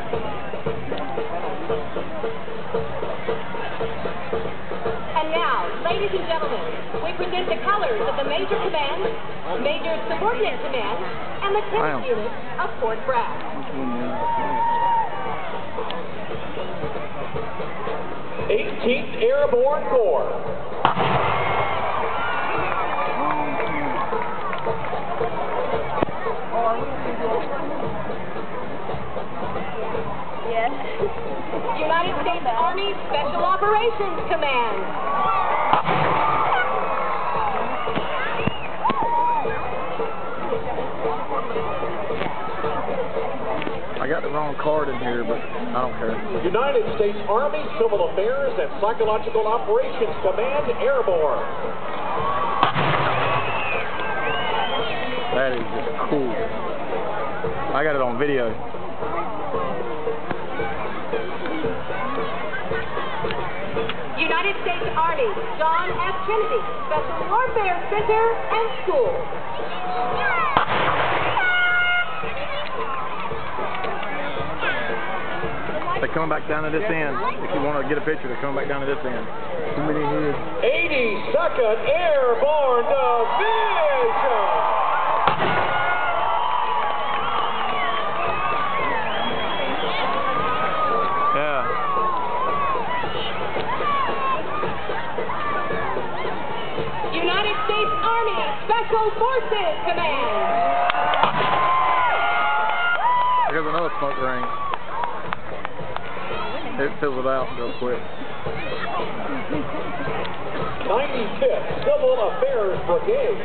And now, ladies and gentlemen, we present the colors of the Major Command, Major Subordinate Command, and the 10th Unit of Fort Bragg. 18th Airborne Corps. Yes. United States Army Special Operations Command. I got the wrong card in here, but I don't care. United States Army Civil Affairs and Psychological Operations Command Airborne. That is just cool. I got it on video. United States Army John F. Kennedy Special Warfare Center and School. They're coming back down to this end. If you want to get a picture, they're coming back down to this end. Too many here. 82nd Airborne Division. Yeah. United States Army Special Forces Command. There's another smoke ring. It fills it out real quick. 95th Civil Affairs Brigade.